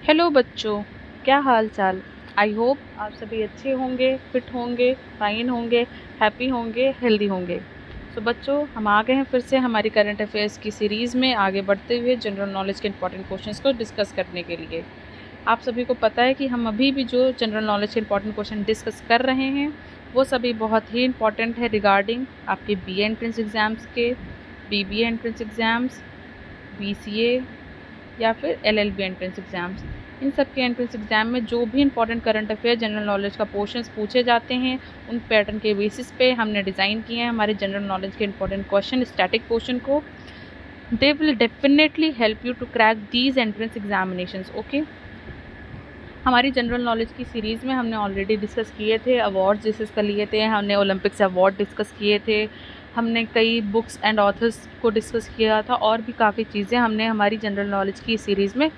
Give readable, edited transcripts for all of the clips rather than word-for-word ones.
Hello बच्चों, क्या हाल चाल। आई होप आप सभी अच्छे होंगे, फिट होंगे, फाइन होंगे, हैप्पी होंगे, हेल्दी होंगे। तो बच्चों, हम आ गए हैं फिर से हमारी करंट अफेयर्स की सीरीज़ में आगे बढ़ते हुए जनरल नॉलेज के इंपॉर्टेंट क्वेश्चंस को डिस्कस करने के लिए। आप सभी को पता है कि हम अभी भी जो जनरल नॉलेज के इंपॉर्टेंट क्वेश्चन डिस्कस कर रहे हैं वो सभी बहुत ही इंपॉर्टेंट है रिगार्डिंग आपके बी एंट्रेंस एग्ज़ाम्स के, BBA एंट्रेंस एग्ज़ाम्स, BCA या फिर LLB एंट्रेंस एग्ज़ाम्स। इन सब के एंट्रेंस एग्ज़ाम में जो भी important current affair general knowledge का पोर्शंस पूछे जाते हैं उन पैटर्न के बेसिस पे हमने डिज़ाइन किए हैं हमारे जनरल नॉलेज के इंपॉर्टेंट क्वेश्चन स्टैटिक पोर्शन को। They will definitely help you to crack these entrance examinations. Okay, हमारी जनरल नॉलेज की सीरीज़ में हमने ऑलरेडी डिस्कस किए थे, अवार्ड्स डिस्कस कर लिए थे, हमने ओलंपिक्स अवार्ड डिस्कस किए थे, हमने कई बुक्स एंड ऑथर्स को डिस्कस किया था और भी काफ़ी चीज़ें हमने हमारी जनरल नॉलेज की सीरीज़ में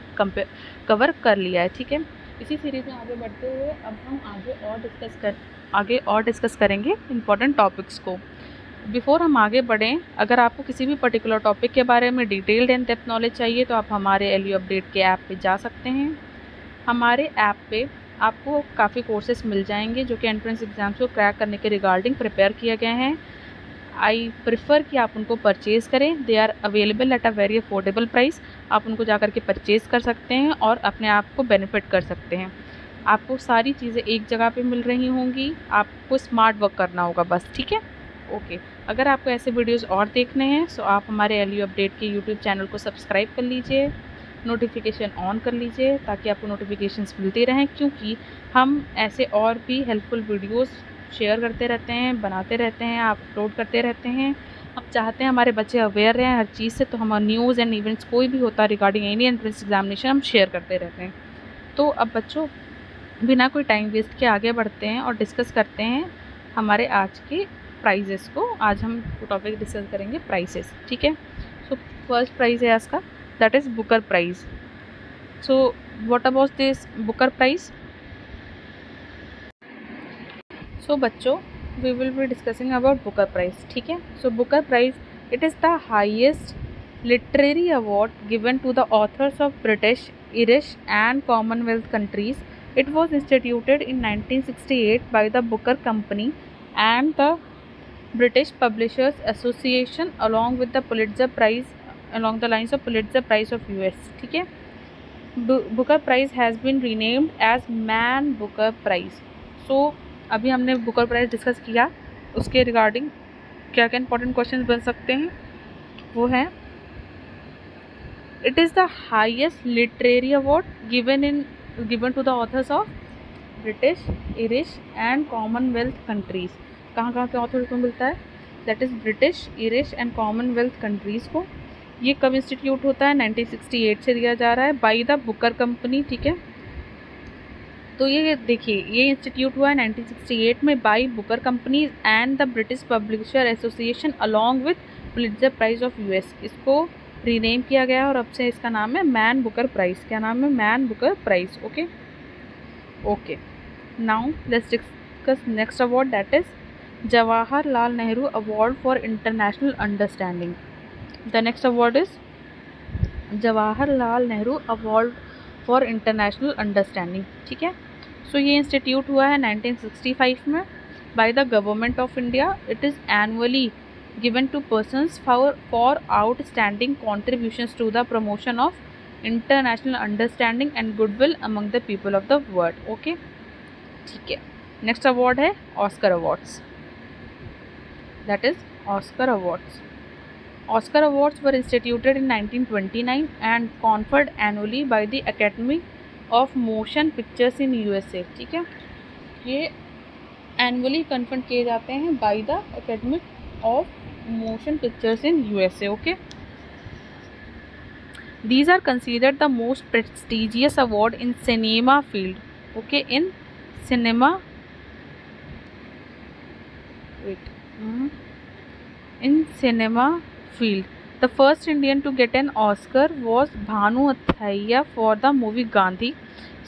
कवर कर लिया है। ठीक है, इसी सीरीज़ में आगे बढ़ते हुए अब हम आगे और डिस्कस करेंगे इंपॉर्टेंट टॉपिक्स को। बिफोर हम आगे बढ़ें, अगर आपको किसी भी पर्टिकुलर टॉपिक के बारे में डिटेल्ड एंड डेप्थ नॉलेज चाहिए तो आप हमारे LU अपडेट के ऐप पे जा सकते हैं। हमारे ऐप पे आपको काफ़ी कोर्सेज मिल जाएंगे जो कि एंट्रेंस एग्ज़ाम्स को क्रैक करने के रिगार्डिंग प्रिपेयर किए गए हैं। आई प्रिफ़र कि आप उनको परचेज़ करें। They are available at a very affordable price. आप उनको जा कर के परचेज़ कर सकते हैं और अपने आप को बेनिफिट कर सकते हैं। आपको सारी चीज़ें एक जगह पे मिल रही होंगी, आपको स्मार्ट वर्क करना होगा बस। ठीक है, ओके। अगर आपको ऐसे वीडियोस और देखने हैं तो आप हमारे LU अपडेट के यूट्यूब चैनल को सब्सक्राइब कर लीजिए, नोटिफिकेशन ऑन कर लीजिए ताकि आपको नोटिफिकेशंस मिलती रहें, क्योंकि हम ऐसे और भी हेल्पफुल वीडियोस शेयर करते रहते हैं, बनाते रहते हैं, अपलोड करते रहते हैं। हम चाहते हैं हमारे बच्चे अवेयर रहें हर चीज़ से, तो हम न्यूज़ एंड इवेंट्स कोई भी होता है रिगार्डिंग एनी एंट्रेंस एग्जामिनेशन हम शेयर करते रहते हैं। तो अब बच्चों, बिना कोई टाइम वेस्ट के आगे बढ़ते हैं और डिस्कस करते हैं हमारे आज के प्राइजेस को। आज हम टॉपिक डिस्कस करेंगे प्राइसेस। ठीक है, सो फर्स्ट प्राइज़ है आज का, that is Booker Prize. So what about this Booker Prize? So बच्चों, we will be discussing about Booker Prize. ठीक है, so Booker Prize, it is the highest literary award given to the authors of British, Irish and Commonwealth countries. It was instituted in 1968 by the Booker Company and the British Publishers Association along with the Pulitzer Prize, along the lines of Pulitzer Prize of US. ठीक है, Booker Prize has been renamed as Man Booker Prize. So अभी हमने Booker price discuss किया, उसके regarding क्या क्या important question बन सकते हैं वो है, it is the highest literary award given to the authors of British, Irish and Commonwealth countries. कहाँ कहाँ के ऑथर्स को मिलता है? That is British, Irish and Commonwealth countries को। ये कब इंस्टीट्यूट होता है? 1968 से दिया जा रहा है बाई द बुकर कंपनी। ठीक है, तो ये देखिए, ये इंस्टीट्यूट हुआ है 1968 में by Booker company and the British publisher association along with Pulitzer prize of US। इसको रीनेम किया गया है और अब से इसका नाम है मैन बुकर प्राइज़। क्या नाम है? Man Booker prize. Okay okay, now let's discuss next award, that is Jawaharlal Nehru award for international understanding. The next award is Jawaharlal Nehru award for international understanding. ठीक है, सो ये इंस्टीट्यूट हुआ है 1965 में by the government of India. It is annually given to persons for outstanding contributions to the promotion of international understanding and goodwill among the people of the world. Okay, ठीक है, next award है Oscar awards, that is Oscar awards. Oscar awards were instituted in 1929 and conferred annually by the Academy of Motion Pictures in USA. ठीक है, ये annually conferred किए जाते हैं by the Academy of Motion Pictures in USA. Okay, these are considered the most prestigious award in cinema field. Okay, in cinema, in cinema field. The first Indian to get an Oscar was Bhanu Athaiya for the movie Gandhi.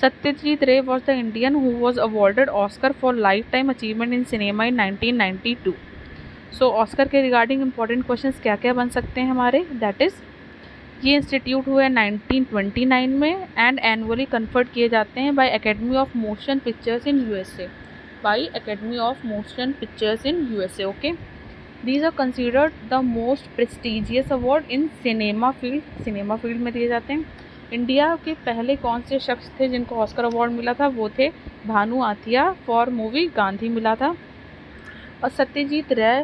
Satyajit Ray was the Indian who was awarded Oscar for lifetime achievement in cinema in 1992. So Oscar के regarding important questions क्या क्या बन सकते हैं हमारे? That is ये institute हुए 1929 में एंड एनुअली कन्फर्ड किए जाते हैं by Academy of Motion Pictures in USA, by Academy of Motion Pictures in USA. Okay, these are considered the most prestigious award in cinema field में दिए जाते हैं। इंडिया के पहले कौन से शख्स थे जिनको ऑस्कर अवार्ड मिला था? वो थे भानु आथिया फॉर मूवी गांधी मिला था। और सत्यजीत रे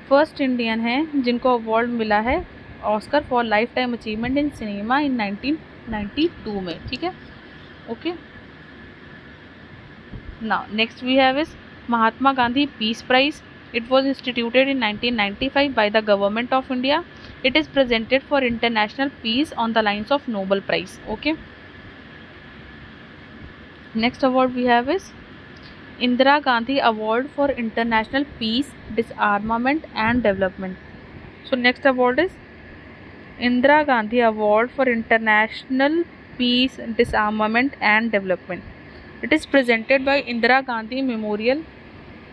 फर्स्ट इंडियन हैं जिनको अवार्ड मिला है Oscar for lifetime achievement in cinema in 1992 में। ठीक है, okay. Now next we have is Mahatma Gandhi peace prize. It was instituted in 1995 by the Government of India. It is presented for international peace on the lines of Nobel Prize. Okay. Next award we have is Indira Gandhi Award for International Peace, Disarmament and Development. So next award is Indira Gandhi Award for International Peace, Disarmament and Development. It is presented by Indira Gandhi Memorial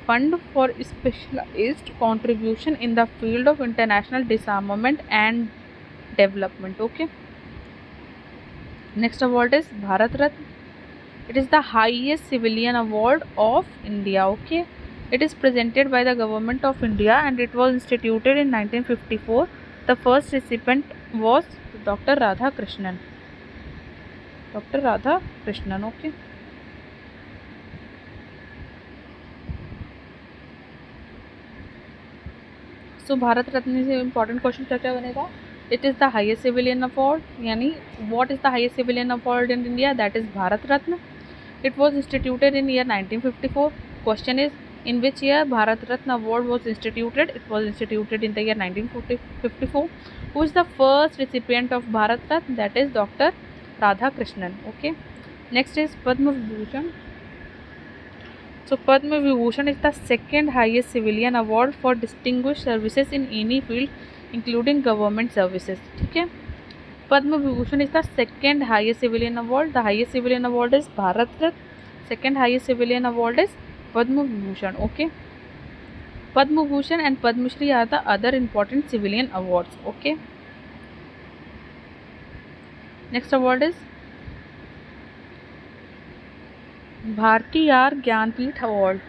Fund for specialized contribution in the field of international disarmament and development. Okay. Next award is Bharat Ratna. It is the highest civilian award of India. Okay. It is presented by the Government of India and it was instituted in 1954. The first recipient was Dr. Radha Krishnan. Dr. Radha Krishnan. Okay. So Bharat Ratna से important question क्या क्या बनेगा? It is the highest civilian award, यानी what is the highest civilian award in India? That is Bharat Ratna. It was instituted in year 1954. Question is in which year Bharat Ratna award was instituted? It was instituted in the year 1954. Who is the first recipient of Bharat Ratna? That is doctor Radha Krishnan. Okay. Next is Padma Vibhushan. So Padma Vibhushan is the second highest civilian award for distinguished services in any field, including government services. ठीक है. Padma Vibhushan is the second highest civilian award. The highest civilian award is Bharat Ratna. Second highest civilian award is Padma Vibhushan. Okay. Padma Bhushan and Padma Shri are the other important civilian awards. Okay. Next award is Bharati आर Jnanpith award.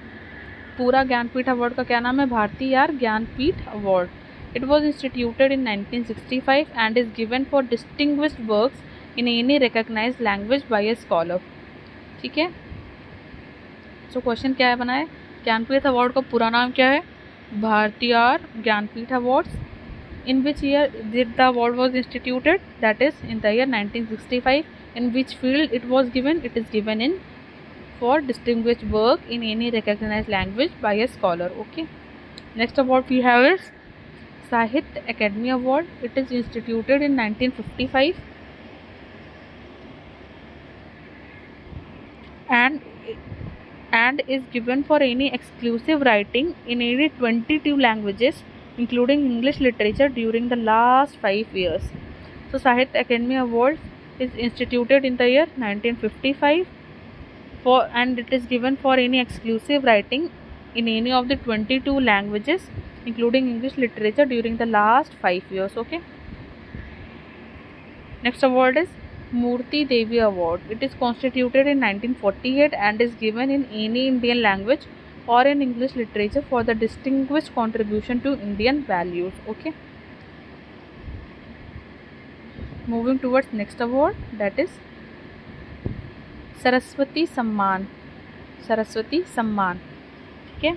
पूरा Jnanpith award का क्या नाम है? भारती आर Jnanpith award. It was instituted in 1965 and is given for distinguished works in any recognized language by a scholar. ठीक है. So question क्या है बना है? ज्ञानपीठ अवार्ड का पूरा नाम क्या है? भारती आर Jnanpith awards. In which year did the award was instituted? That is in the year 1965. In which field it was given? It is given in for distinguished work in any recognized language by a scholar. Okay. Next award we have is Sahitya Academy Award. It is instituted in 1955 and is given for any exclusive writing in any 22 languages including English literature during the last 5 years. So Sahitya Academy Award is instituted in the year 1955 and it is given for any exclusive writing in any of the 22 languages including English literature during the last 5 years. Okay. Next award is Murthy Devi Award. It is constituted in 1948 and is given in any Indian language or in English literature for the distinguished contribution to Indian values. Okay. Moving towards next award, that is Saraswati सम्मान. सरस्वती सम्मान. ठीक है.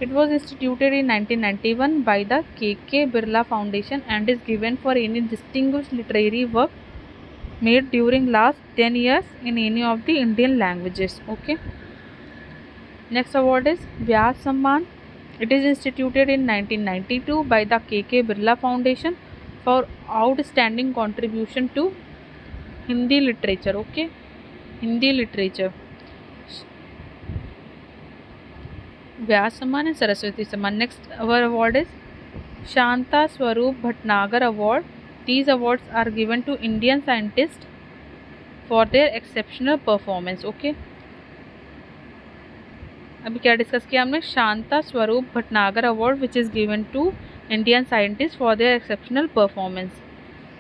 It was instituted in 1991 by the K.K. Birla Foundation and is given for any distinguished literary work made during last 10 years in any of the Indian languages. Okay. Next award is Vyas Samman. It is instituted in 1992 by the K.K. Birla Foundation for outstanding contribution to Hindi literature. Okay. Hindi literature. Vyas Samman and Saraswati Samman. Next our award is Shanta Swarup Bhatnagar Award. These awards are given to Indian scientists for their exceptional performance. Okay. अभी क्या discuss किया हमने? Shanti Swarup Bhatnagar award which is given to Indian scientist for their exceptional performance.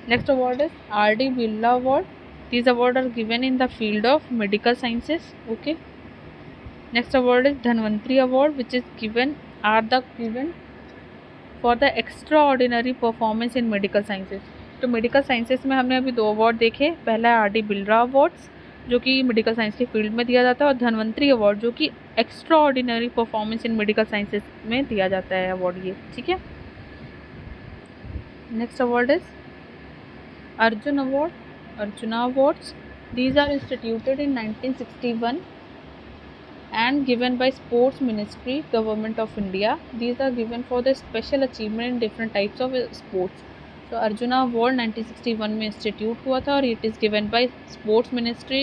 Next award is R.D. Birla Award. These awards are given in the field of medical sciences. Okay. Next award is Dhanvantri Award, which is given for the extraordinary performance in medical sciences. तो medical sciences में हमने अभी 2 award देखे. पहला है R.D. बिलरा awards जो कि medical science के फील्ड में दिया जाता है, और धन्वंतरी अवार्ड जो कि extraordinary performance in medical sciences में दिया जाता है अवार्ड ये. ठीक है. Next award is Arjun award, Arjuna awards. These are instituted in 1961 and given by Sports Ministry, Government of India. These are given for the special achievement in different types of sports. So Arjuna Award 1961 में institute हुआ था और it is given by Sports Ministry,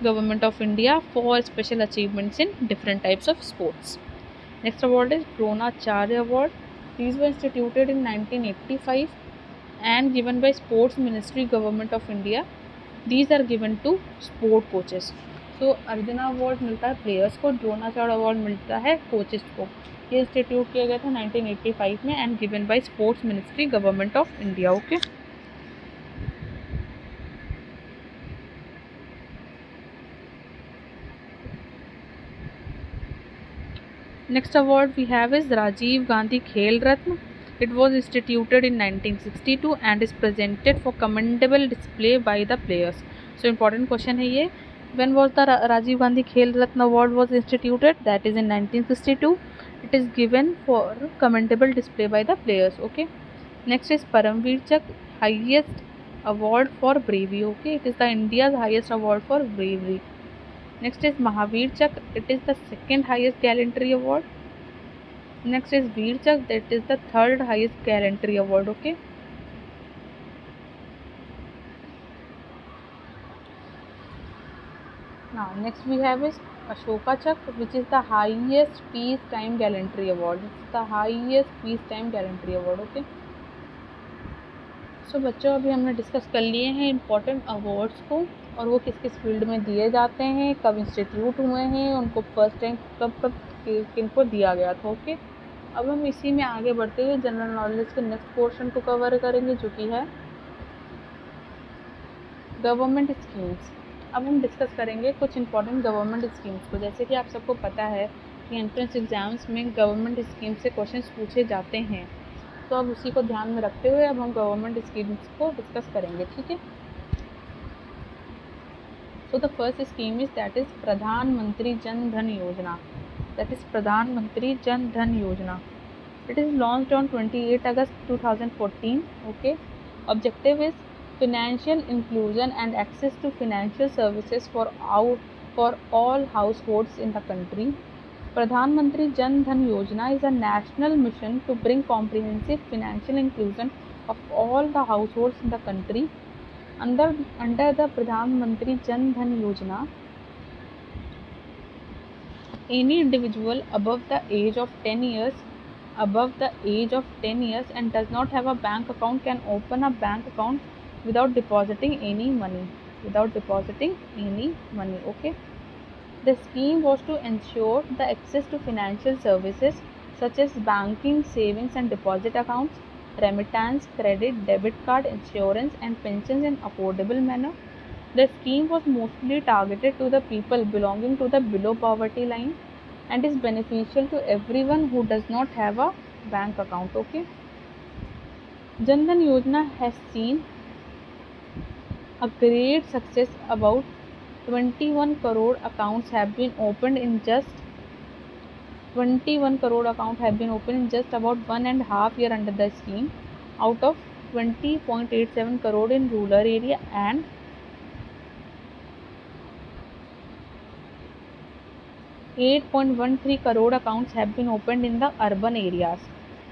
Government of India for special achievements in different types of sports. Next award is Dronacharya Award. These were instituted in 1985 and given by Sports Ministry, Government of India. These are given to sport coaches. तो arjuna award मिलता है players को, Dronacharya award मिलता है coaches को. ये institute किया गया था 1985 में and given by sports ministry, government of India. Okay. Next award we have is Rajiv Gandhi Khel Ratna. It was instituted in 1962 and is presented for commendable display by the players. So important question है ये. When was the Rajiv Gandhi Khel Ratna Award was instituted? That is in 1962. It is given for commendable display by the players. Okay. Next is Paramveer Chakra, highest award for bravery. Okay, it is the India's highest award for bravery. Next is Mahavir Chakra. It is the second highest gallantry award. Next is Veer Chakra. That is the third highest gallantry award. Okay. Now next we have is Ashoka Chakra, which is the highest peacetime gallantry award. It's the highest peacetime gallantry award. Okay. So बच्चों अभी हमने discuss कर लिए हैं important awards को और वो किस किस फील्ड में दिए जाते हैं, कब इंस्टीट्यूट हुए हैं, उनको फर्स्ट टाइम कब किनको दिया गया था. ओके. अब हम इसी में आगे बढ़ते हुए जनरल नॉलेज के नेक्स्ट पोर्शन को कवर करेंगे जो कि है गवर्नमेंट स्कीम्स. अब हम डिस्कस करेंगे कुछ इंपॉर्टेंट गवर्नमेंट स्कीम्स को. जैसे कि आप सबको पता है कि एंट्रेंस एग्जाम्स में गवर्नमेंट स्कीम्स से क्वेश्चंस पूछे जाते हैं, तो अब उसी को ध्यान में रखते हुए अब हम गवर्नमेंट स्कीम्स को डिस्कस करेंगे. ठीक है. So the first scheme is that is प्रधानमंत्री जन धन योजना. दैट इज प्रधानमंत्री जन धन योजना. It is launched on 28 August 2014. Okay. Objective is financial inclusion and access to financial services for all households in the country. Pradhan Mantri Jan Dhan Yojana is a national mission to bring comprehensive financial inclusion of all the households in the country. Under the Pradhan Mantri Jan Dhan Yojana, any individual above the age of 10 years and does not have a bank account can open a bank account without depositing any money. Okay. The scheme was to ensure the access to financial services such as banking, savings and deposit accounts, remittance, credit, debit card, insurance and pensions in affordable manner. The scheme was mostly targeted to the people belonging to the below poverty line and is beneficial to everyone who does not have a bank account. Okay. Jan Dhan Yojana has seen a great success. About 21 crore accounts have been opened in just about 1.5 years under the scheme, out of 20.87 crore in rural area and 8.13 crore accounts have been opened in the urban areas.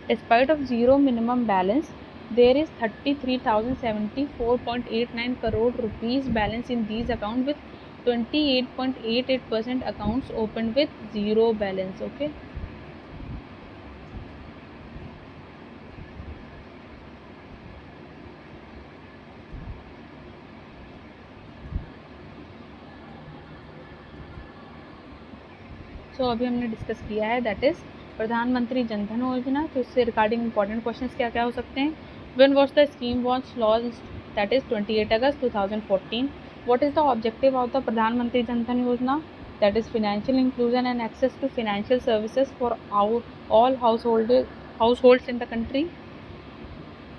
Despite of zero minimum balance, there is 33,074.89 crore rupees balance in these accounts, with 28.88% accounts opened with zero balance. Okay. अभी हमने discuss किया है that is प्रधानमंत्री जनधन योजना. तो इससे regarding important questions क्या क्या हो सकते हैं. When was the scheme was launched that is 28 August 2014. What is the objective of the Pradhan Mantri Jan Dhan Yojana? That is financial inclusion and access to financial services for all households in the country.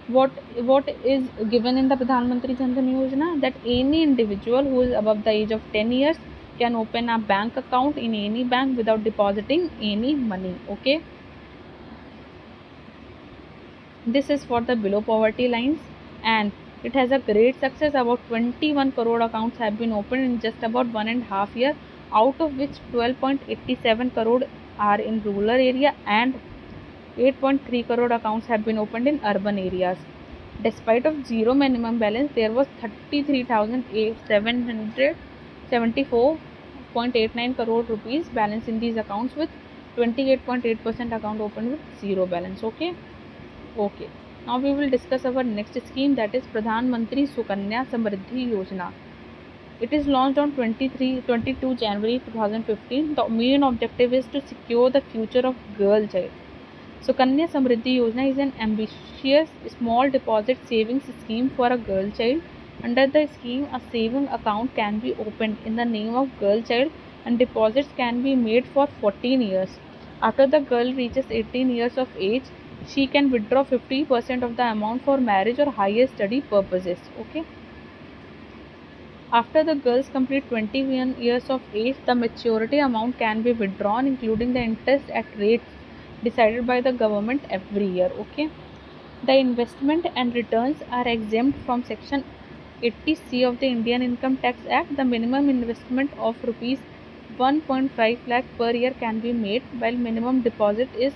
What is given in the Pradhan Mantri Jan Dhan Yojana? That any individual who is above the age of 10 years can open a bank account in any bank without depositing any money. Okay, this is for the below poverty lines, and it has a great success. About 21 crore accounts have been opened in just about 1.5 years, out of which 12.87 crore are in rural area and 8.3 crore accounts have been opened in urban areas. Despite of zero minimum balance, there was 33,774.89 crore rupees balance in these accounts, with 28.8% account opened with zero balance. Okay. Now we will discuss our next scheme, that is Pradhan Mantri Sukanya Samriddhi Yojana. It is launched on 22 January 2015. The main objective is to secure the future of girl child. Sukanya Samriddhi Yojana is an ambitious small deposit savings scheme for a girl child. Under the scheme, a saving account can be opened in the name of girl child and deposits can be made for 14 years. After the girl reaches 18 years of age, she can withdraw 50% of the amount for marriage or higher study purposes. Okay. After the girls complete 21 years of age, the maturity amount can be withdrawn, including the interest at rates decided by the government every year. Okay. The investment and returns are exempt from Section 80C of the Indian Income Tax Act. The minimum investment of rupees 1.5 lakh per year can be made, while minimum deposit is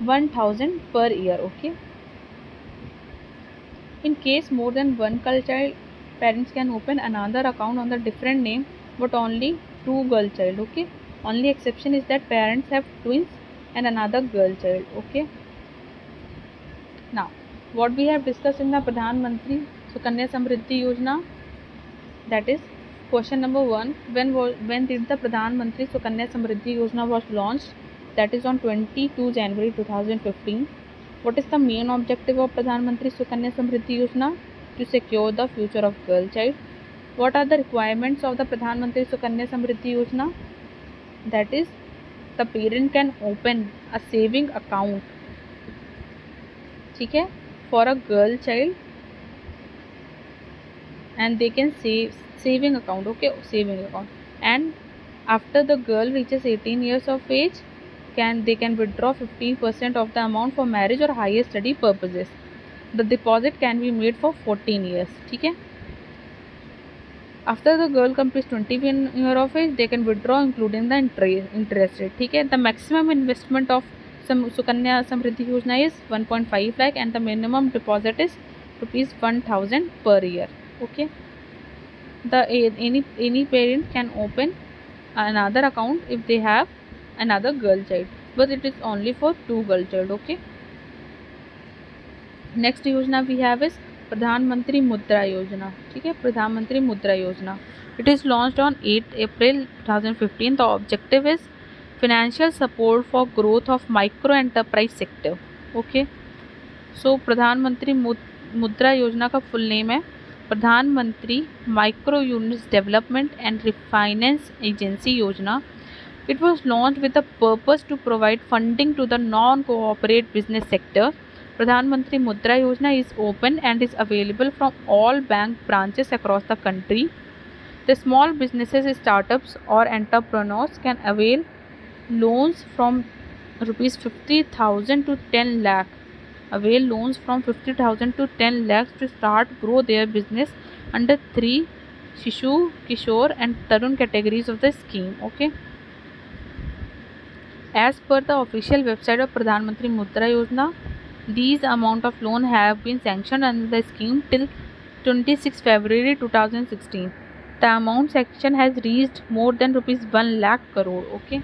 1000 per year. Okay. In case more than one girl child, parents can open another account on the different name, but only two girl child. Okay. Only exception is that parents have twins and another girl child. Okay. Now, what we have discussed in the Pradhan Mantri Sukanya Samriddhi Yojana, that is question number 1. When did the Pradhan Mantri Sukanya Samriddhi Yojana was launched? That is on 22 January 2015. What is the main objective of Pradhan Mantri Sukanya Samriddhi Yojana? To secure the future of girl child. What are the requirements of the Pradhan Mantri Sukanya Samriddhi Yojana? That is, the parent can open a saving account, ठीक है, for a girl child, and they can save saving account. Okay, saving account, and after the girl reaches 18 years of age, they can withdraw 50% of the amount for marriage or higher study purposes. The deposit can be made for 14 years. ठीक है. After the girl completes 21 years of age, they can withdraw including the interest rate. ठीक है. The maximum investment of Sukanya Samriddhi Yojana is 1.5 lakh and the minimum deposit is rupees 1000 per year. Okay. Any parent can open another account if they have another girl child, but it is only for two girl child. Okay. Next Yojana we have is Pradhan Mantri Mudra Yojana. ठीक है, Pradhan Mantri Mudra Yojana. It is launched on 8 April 2015. The objective is financial support for growth of micro enterprise sector. Okay. So Pradhan Mantri Mudra Yojana का full name है प्रधान मंत्री micro units development and refinance agency योजना. It was launched with the purpose to provide funding to the non-cooperate business sector. Pradhan Mantri Mudra Yojana is open and is available from all bank branches across the country. The small businesses, startups or entrepreneurs can avail loans from rupees 50,000 to 10 lakh. Avail loans from 50,000 to 10 lakhs to start grow their business under 3 Shishu, Kishore and Tarun categories of the scheme. Okay. As per the official website of Pradhan Mantri Mudra Yojana, these amount of loan have been sanctioned under the scheme till 26 February 2016. The amount sanction has reached more than rupees 1 lakh crore. Okay.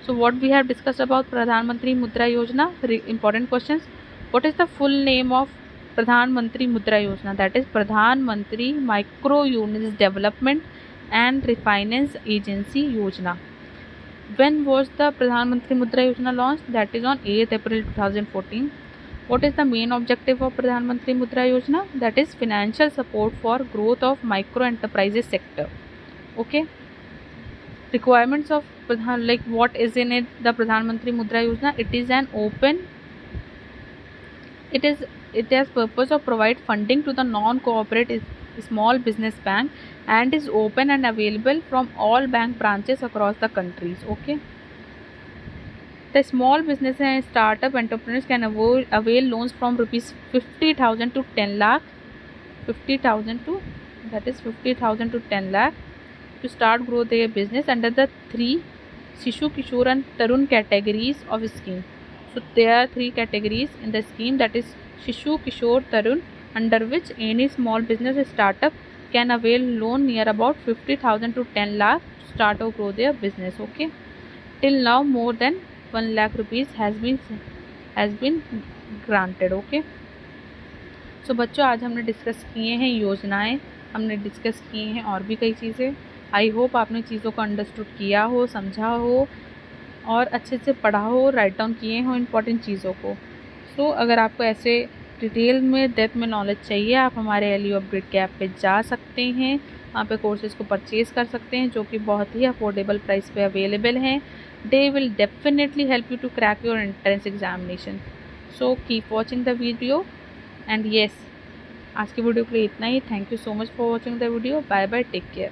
So what we have discussed about Pradhan Mantri Mudra Yojana, important questions. What is the full name of Pradhan Mantri Mudra Yojana? That is Pradhan Mantri Micro Units Development and Refinance Agency Yojana. When was the Pradhan Mantri Mudra Yojana launched? That is on 8th April 2014. What is the main objective of Pradhan Mantri Mudra Yojana? That is financial support for growth of micro enterprises sector. Okay. Requirements of Pradhan, like what is in it, the Pradhan Mantri Mudra Yojana? It has purpose of provide funding to the non-cooperative small business bank and is open and available from all bank branches across the countries. Okay. The small business and startup entrepreneurs can avail loans from rupees 50,000 to 10 lakh, 50,000 to, that is 50,000 to 10 lakh to start grow their business under the three Shishu, Kishore and Tarun categories of scheme. So there are three categories in the scheme, that is Shishu, Kishore, Tarun, under which any small business startup can avail loan near about 50,000 to 10 lakh to start or grow their business. Okay. Till now more than 1 lakh rupees has been granted. Okay. सो बच्चों आज हमने discuss किए हैं योजनाएं, हमने discuss किए हैं और भी कई चीज़ें। आई होप आपने चीज़ों को अंडरस्टूड किया हो, समझा हो और अच्छे से पढ़ा हो, राइट डाउन किए हो इंपॉर्टेंट चीज़ों को। सो अगर आपको ऐसे डिटेल में डेप्थ में नॉलेज चाहिए, आप हमारे LU अपग्रेड के ऐप पे जा सकते हैं, वहाँ पे कोर्सेज़ को परचेज़ कर सकते हैं जो कि बहुत ही अफोर्डेबल प्राइस पे अवेलेबल हैं। They will definitely help you to crack your entrance examination. So keep watching the video and yes, आज की वीडियो के लिए इतना ही। Thank you so much for watching the video. Bye bye, take care.